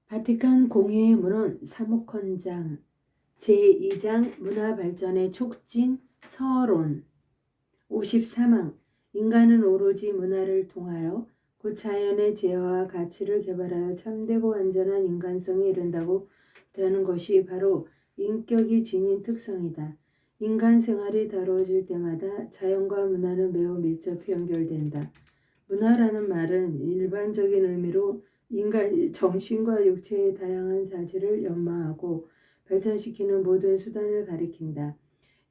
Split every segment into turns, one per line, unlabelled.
바티칸 공회의 문헌 사무컨장 제2장 문화발전의 촉진 서론 53항 인간은 오로지 문화를 통하여 곧 자연의 재화와 가치를 개발하여 참되고 완전한 인간성에 이른다고 라는 것이 바로 인격이 지닌 특성이다. 인간 생활이 다루어질 때마다 자연과 문화는 매우 밀접히 연결된다. 문화라는 말은 일반적인 의미로 인간이 정신과 육체의 다양한 자질을 연마하고 발전시키는 모든 수단을 가리킨다.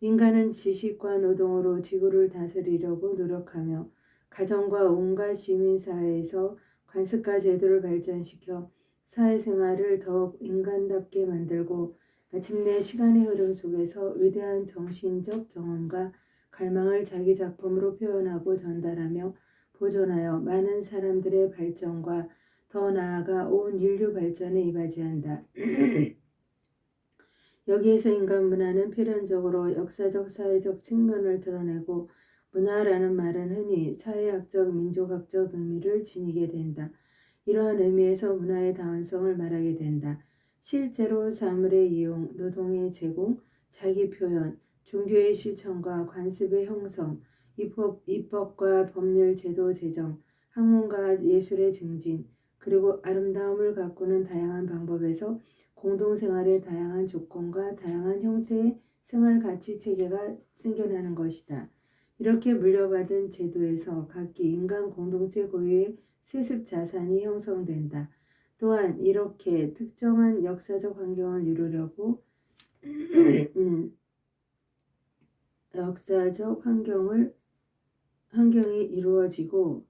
인간은 지식과 노동으로 지구를 다스리려고 노력하며 가정과 온갖 시민사회에서 관습과 제도를 발전시켜 사회생활을 더욱 인간답게 만들고 마침내 시간의 흐름 속에서 위대한 정신적 경험과 갈망을 자기 작품으로 표현하고 전달하며 보존하여 많은 사람들의 발전과 더 나아가 온 인류 발전에 이바지한다. 여기에서 인간 문화는 필연적으로 역사적 사회적 측면을 드러내고 문화라는 말은 흔히 사회학적 민족학적 의미를 지니게 된다. 이러한 의미에서 문화의 다원성을 말하게 된다. 실제로 사물의 이용, 노동의 제공, 자기 표현, 종교의 실천과 관습의 형성, 입법과 법률 제도 제정, 학문과 예술의 증진, 그리고 아름다움을 가꾸는 다양한 방법에서 공동생활의 다양한 조건과 다양한 형태의 생활가치 체계가 생겨나는 것이다. 이렇게 물려받은 제도에서 각기 인간 공동체 고유의 세습 자산이 형성된다. 또한 이렇게 특정한 역사적 환경을 이루려고 역사적 환경이 이루어지고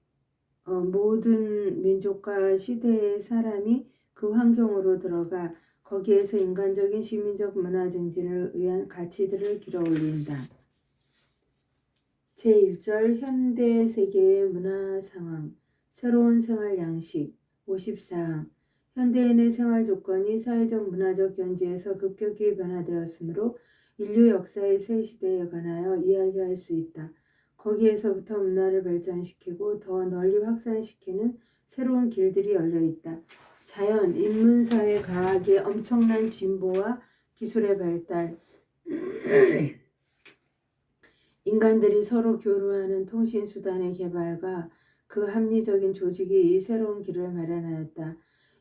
모든 민족과 시대의 사람이 그 환경으로 들어가 거기에서 인간적인 시민적 문화 증진을 위한 가치들을 길어올린다. 제1절 현대 세계의 문화 상황 새로운 생활 양식 54항 현대인의 생활 조건이 사회적 문화적 견지에서 급격히 변화되었으므로 인류 역사의 새 시대에 관하여 이야기할 수 있다. 거기에서부터 문화를 발전시키고 더 널리 확산시키는 새로운 길들이 열려 있다. 자연, 인문사회, 과학의 엄청난 진보와 기술의 발달, 인간들이 서로 교류하는 통신수단의 개발과 그 합리적인 조직이 이 새로운 길을 마련하였다.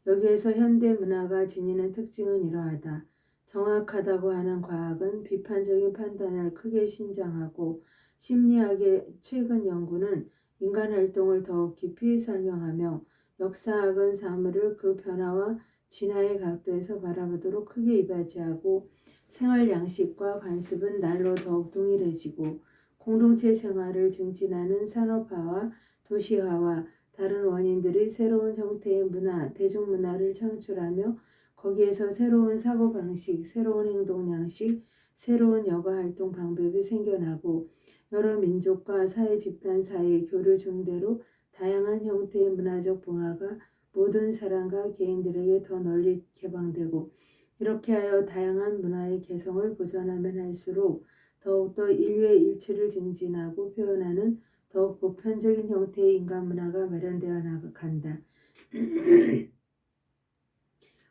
여기에서 현대 문화가 지니는 특징은 이러하다. 정확하다고 하는 과학은 비판적인 판단을 크게 신장하고 심리학의 최근 연구는 인간 활동을 더욱 깊이 설명하며 역사학은 사물을 그 변화와 진화의 각도에서 바라보도록 크게 이바지하고 생활 양식과 관습은 날로 더욱 동일해지고 공동체 생활을 증진하는 산업화와 도시화와 다른 원인들이 새로운 형태의 문화, 대중문화를 창출하며 거기에서 새로운 사고방식, 새로운 행동 양식, 새로운 여가활동 방법이 생겨나고 여러 민족과 사회 집단 사이의 교류 중대로 다양한 형태의 문화적 봉화가 모든 사람과 개인들에게 더 널리 개방되고 이렇게 하여 다양한 문화의 개성을 보존하면 할수록 더욱더 인류의 일치를 증진하고 표현하는 더욱 보편적인 형태의 인간 문화가 마련되어 나간다.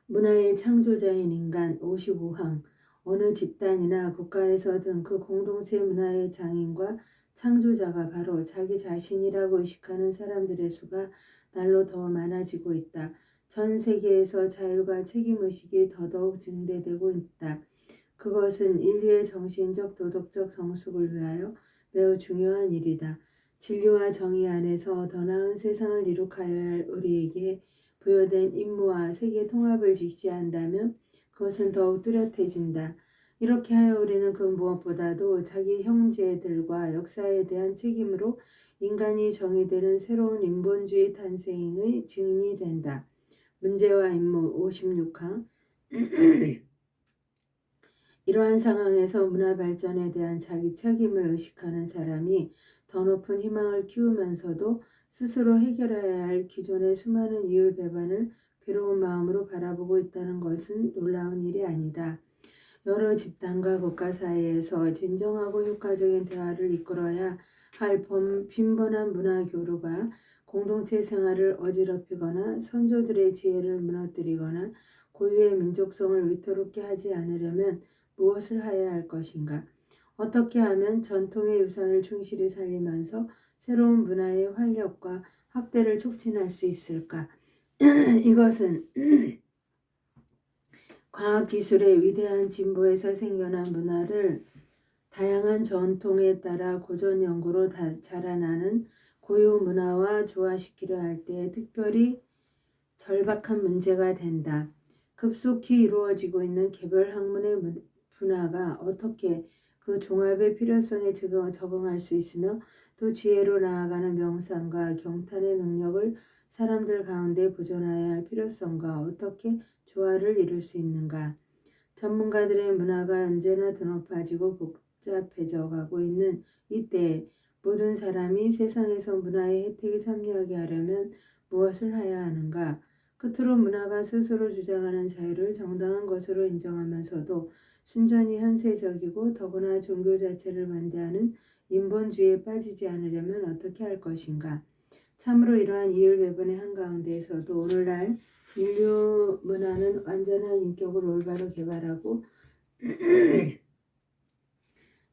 문화의 창조자인 인간 55항 어느 집단이나 국가에서든 그 공동체 문화의 장인과 창조자가 바로 자기 자신이라고 의식하는 사람들의 수가 날로 더 많아지고 있다. 전 세계에서 자율과 책임의식이 더더욱 증대되고 있다. 그것은 인류의 정신적 도덕적 성숙을 위하여 매우 중요한 일이다. 진리와 정의 안에서 더 나은 세상을 이룩하여야 할 우리에게 부여된 임무와 세계 통합을 직시한다면 그것은 더욱 뚜렷해진다. 이렇게 하여 우리는 그 무엇보다도 자기 형제들과 역사에 대한 책임으로 인간이 정의되는 새로운 인본주의 탄생의 증인이 된다. 문제와 임무 56항 이러한 상황에서 문화 발전에 대한 자기 책임을 의식하는 사람이 더 높은 희망을 키우면서도 스스로 해결해야 할 기존의 수많은 이율 배반을 괴로운 마음으로 바라보고 있다는 것은 놀라운 일이 아니다. 여러 집단과 국가 사이에서 진정하고 효과적인 대화를 이끌어야 할 빈번한 문화 교류가 공동체 생활을 어지럽히거나 선조들의 지혜를 무너뜨리거나 고유의 민족성을 위태롭게 하지 않으려면 무엇을 해야 할 것인가? 어떻게 하면 전통의 유산을 충실히 살리면서 새로운 문화의 활력과 확대를 촉진할 수 있을까? 이것은 과학기술의 위대한 진보에서 생겨난 문화를 다양한 전통에 따라 고전 연구로 자라나는 고유 문화와 조화시키려 할 때 특별히 절박한 문제가 된다. 급속히 이루어지고 있는 개별 학문의 분화가 어떻게 그 종합의 필요성에 적응할 수 있으며 또 지혜로 나아가는 명상과 경탄의 능력을 사람들 가운데 보존해야 할 필요성과 어떻게 조화를 이룰 수 있는가. 전문가들의 문화가 언제나 더 높아지고 복잡해져 가고 있는 이때에 모든 사람이 세상에서 문화의 혜택에 참여하게 하려면 무엇을 해야 하는가? 끝으로 문화가 스스로 주장하는 자유를 정당한 것으로 인정하면서도 순전히 현세적이고 더구나 종교 자체를 반대하는 인본주의에 빠지지 않으려면 어떻게 할 것인가? 참으로 이러한 이율배반의 한가운데에서도 오늘날 인류 문화는 완전한 인격을 올바로 개발하고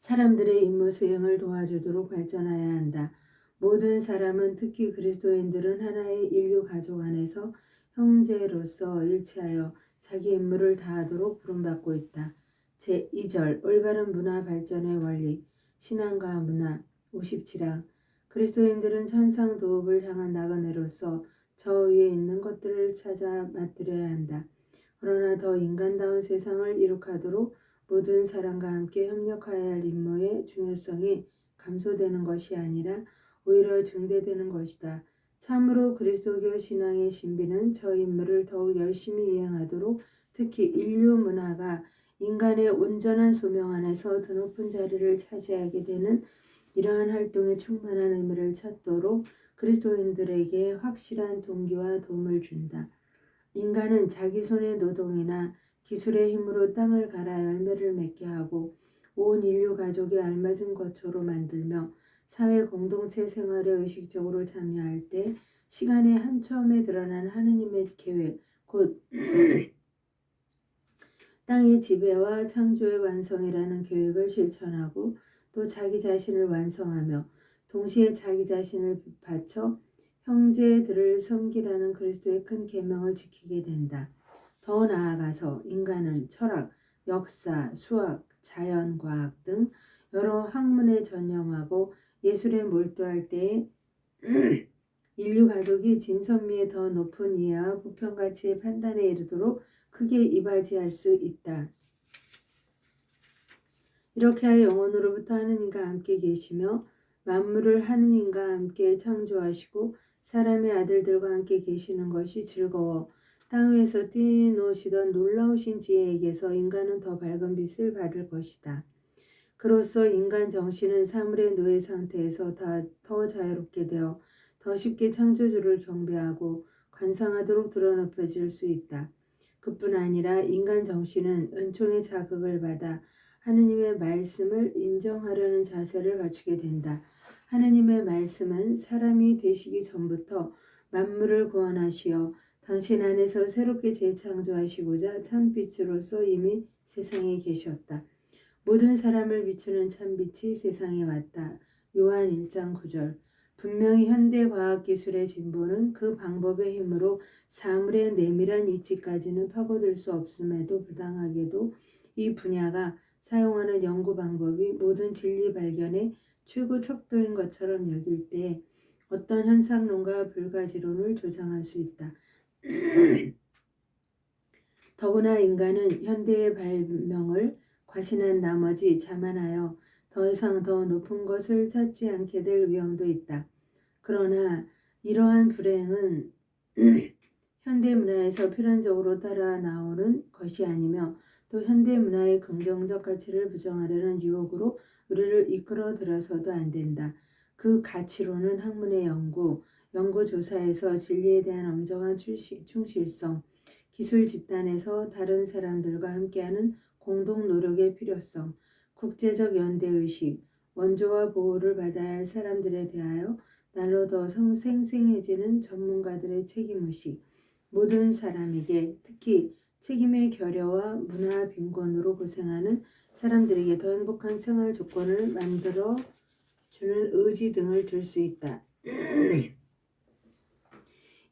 사람들의 임무 수행을 도와주도록 발전해야 한다. 모든 사람은 특히 그리스도인들은 하나의 인류 가족 안에서 형제로서 일치하여 자기 임무를 다하도록 부름받고 있다. 제2절 올바른 문화 발전의 원리 신앙과 문화 57항 그리스도인들은 천상 도읍을 향한 나그네로서 저 위에 있는 것들을 찾아 맛들여야 한다. 그러나 더 인간다운 세상을 이룩하도록 모든 사람과 함께 협력해야 할 임무의 중요성이 감소되는 것이 아니라 오히려 증대되는 것이다. 참으로 그리스도교 신앙의 신비는 저 임무를 더욱 열심히 이행하도록 특히 인류 문화가 인간의 온전한 소명 안에서 더 높은 자리를 차지하게 되는 이러한 활동에 충만한 의미를 찾도록 그리스도인들에게 확실한 동기와 도움을 준다. 인간은 자기 손의 노동이나 기술의 힘으로 땅을 갈아 열매를 맺게 하고 온 인류 가족이 알맞은 거처로 만들며 사회 공동체 생활에 의식적으로 참여할 때 시간의 한 처음에 드러난 하느님의 계획, 곧 땅의 지배와 창조의 완성이라는 계획을 실천하고 또 자기 자신을 완성하며 동시에 자기 자신을 바쳐 형제들을 섬기라는 그리스도의 큰 계명을 지키게 된다. 더 나아가서 인간은 철학, 역사, 수학, 자연과학 등 여러 학문에 전념하고 예술에 몰두할 때에 인류 가족이 진선미의 더 높은 이해와 보편가치의 판단에 이르도록 크게 이바지할 수 있다. 이렇게 하여 영원으로부터 하느님과 함께 계시며 만물을 하느님과 함께 창조하시고 사람의 아들들과 함께 계시는 것이 즐거워 땅 위에서 뛰노시던 놀라우신 지혜에게서 인간은 더 밝은 빛을 받을 것이다. 그로써 인간 정신은 사물의 노예 상태에서 더 자유롭게 되어 더 쉽게 창조주를 경배하고 관상하도록 드러높여질 수 있다. 그뿐 아니라 인간 정신은 은총의 자극을 받아 하느님의 말씀을 인정하려는 자세를 갖추게 된다. 하느님의 말씀은 사람이 되시기 전부터 만물을 구원하시어 당신 안에서 새롭게 재창조하시고자 참빛으로서 이미 세상에 계셨다. 모든 사람을 비추는 참빛이 세상에 왔다. 요한 1장 9절 분명히 현대 과학기술의 진보는 그 방법의 힘으로 사물의 내밀한 이치까지는 파고들 수 없음에도 불당하게도 이 분야가 사용하는 연구 방법이 모든 진리 발견의 최고 척도인 것처럼 여길 때 어떤 현상론과 불가지론을 조장할 수 있다. 더구나 인간은 현대의 발명을 과신한 나머지 자만하여 더 이상 더 높은 것을 찾지 않게 될 위험도 있다. 그러나 이러한 불행은 현대 문화에서 필연적으로 따라 나오는 것이 아니며 또 현대 문화의 긍정적 가치를 부정하려는 유혹으로 우리를 이끌어 들어서도 안 된다. 그 가치로는 학문의 연구조사에서 진리에 대한 엄정한 충실성, 기술 집단에서 다른 사람들과 함께하는 공동 노력의 필요성, 국제적 연대의식, 원조와 보호를 받아야 할 사람들에 대하여 날로 더 생생해지는 전문가들의 책임의식, 모든 사람에게 특히 책임의 결여와 문화 빈곤으로 고생하는 사람들에게 더 행복한 생활 조건을 만들어 주는 의지 등을 들 수 있다.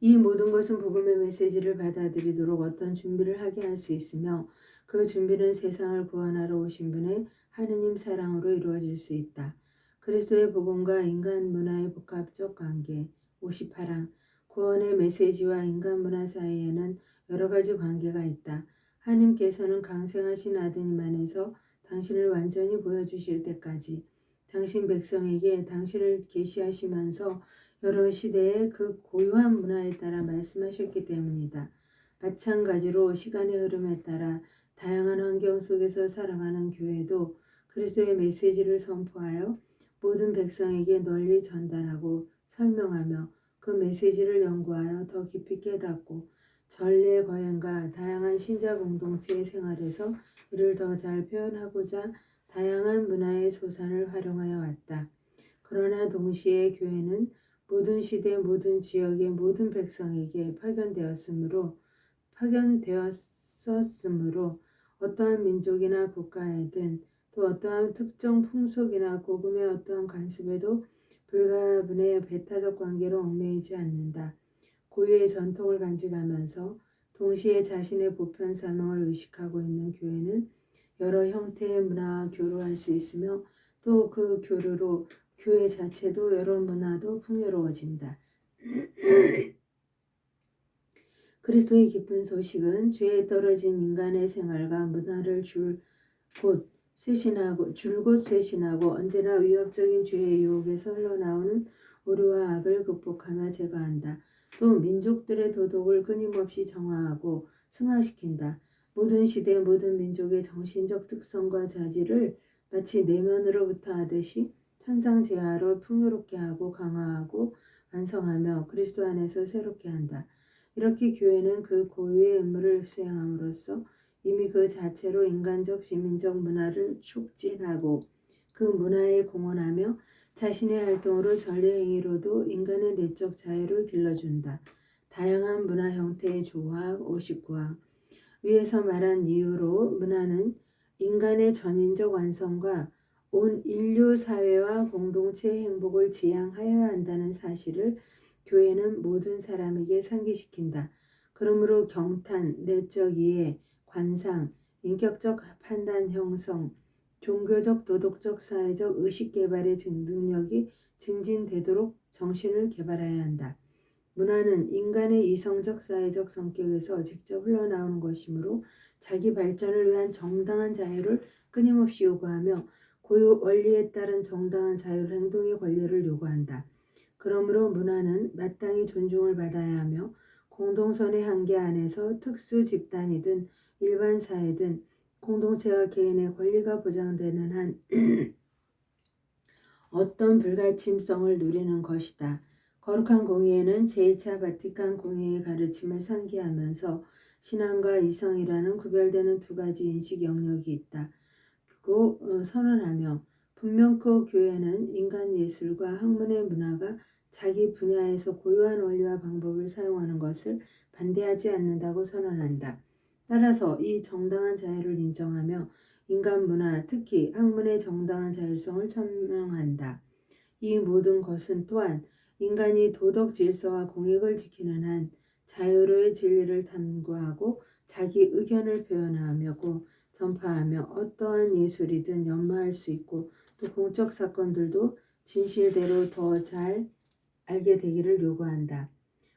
이 모든 것은 복음의 메시지를 받아들이도록 어떤 준비를 하게 할 수 있으며 그 준비는 세상을 구원하러 오신 분의 하느님 사랑으로 이루어질 수 있다. 그리스도의 복음과 인간 문화의 복합적 관계 58항 구원의 메시지와 인간 문화 사이에는 여러 가지 관계가 있다. 하나님께서는 강생하신 아드님 안에서 당신을 완전히 보여주실 때까지 당신 백성에게 당신을 계시하시면서 여러 시대의 그 고유한 문화에 따라 말씀하셨기 때문이다. 마찬가지로 시간의 흐름에 따라 다양한 환경 속에서 살아가는 교회도 그리스도의 메시지를 선포하여 모든 백성에게 널리 전달하고 설명하며 그 메시지를 연구하여 더 깊이 깨닫고 전례 거행과 다양한 신자 공동체의 생활에서 이를 더 잘 표현하고자 다양한 문화의 소산을 활용하여 왔다. 그러나 동시에 교회는 모든 시대 모든 지역의 모든 백성에게 파견되었었으므로 어떠한 민족이나 국가에든 또 어떠한 특정 풍속이나 복음의 어떠한 관습에도 불가분의 배타적 관계로 얽매이지 않는다. 고유의 전통을 간직하면서 동시에 자신의 보편 사명을 의식하고 있는 교회는 여러 형태의 문화와 교류할 수 있으며 또 그 교류로 교회 자체도 여러 문화도 풍요로워진다. 그리스도의 기쁜 소식은 죄에 떨어진 인간의 생활과 문화를 줄곧 쇄신하고 언제나 위협적인 죄의 유혹에서 흘러나오는 오류와 악을 극복하며 제거한다. 또 민족들의 도덕을 끊임없이 정화하고 승화시킨다. 모든 시대 모든 민족의 정신적 특성과 자질을 마치 내면으로부터 하듯이 천상제하로 풍요롭게 하고 강화하고 완성하며 그리스도 안에서 새롭게 한다. 이렇게 교회는 그 고유의 임무를 수행함으로써 이미 그 자체로 인간적 시민적 문화를 촉진하고 그 문화에 공헌하며 자신의 활동으로 전례 행위로도 인간의 내적 자유를 길러준다. 다양한 문화 형태의 조화 59항 위에서 말한 이유로 문화는 인간의 전인적 완성과 온 인류 사회와 공동체의 행복을 지향하여야 한다는 사실을 교회는 모든 사람에게 상기시킨다. 그러므로 경탄, 내적 이해, 관상, 인격적 판단 형성, 종교적, 도덕적, 사회적 의식 개발의 능력이 증진되도록 정신을 개발해야 한다. 문화는 인간의 이성적 사회적 성격에서 직접 흘러나오는 것이므로 자기 발전을 위한 정당한 자유를 끊임없이 요구하며 고유 원리에 따른 정당한 자율 행동의 권리를 요구한다. 그러므로 문화는 마땅히 존중을 받아야 하며 공동선의 한계 안에서 특수 집단이든 일반 사회든 공동체와 개인의 권리가 보장되는 한 어떤 불가침성을 누리는 것이다. 거룩한 공의회는 제2차 바티칸 공의회의 가르침을 상기하면서 신앙과 이성이라는 구별되는 두 가지 인식 영역이 있다고 선언하며 분명 그 교회는 인간 예술과 학문의 문화가 자기 분야에서 고유한 원리와 방법을 사용하는 것을 반대하지 않는다고 선언한다. 따라서 이 정당한 자유를 인정하며 인간 문화, 특히 학문의 정당한 자율성을 천명한다. 이 모든 것은 또한 인간이 도덕 질서와 공익을 지키는 한 자유로의 진리를 탐구하고 자기 의견을 표현하며 전파하며 어떠한 예술이든 연마할 수 있고 또 공적 사건들도 진실대로 더 잘 알게 되기를 요구한다.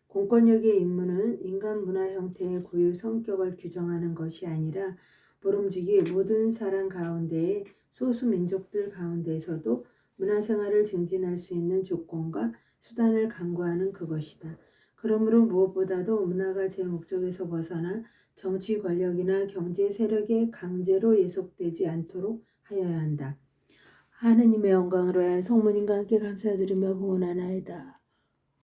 공권력의 임무는 인간 문화 형태의 고유 성격을 규정하는 것이 아니라 모름지기 모든 사람 가운데의 소수 민족들 가운데서도 문화생활을 증진할 수 있는 조건과 수단을 강구하는 그것이다. 그러므로 무엇보다도 문화가 제 목적에서 벗어나 정치 권력이나 경제 세력에 강제로 예속되지 않도록 하여야 한다. 하느님의 영광으로 해 성모님과 함께 감사드리며 봉헌하나이다.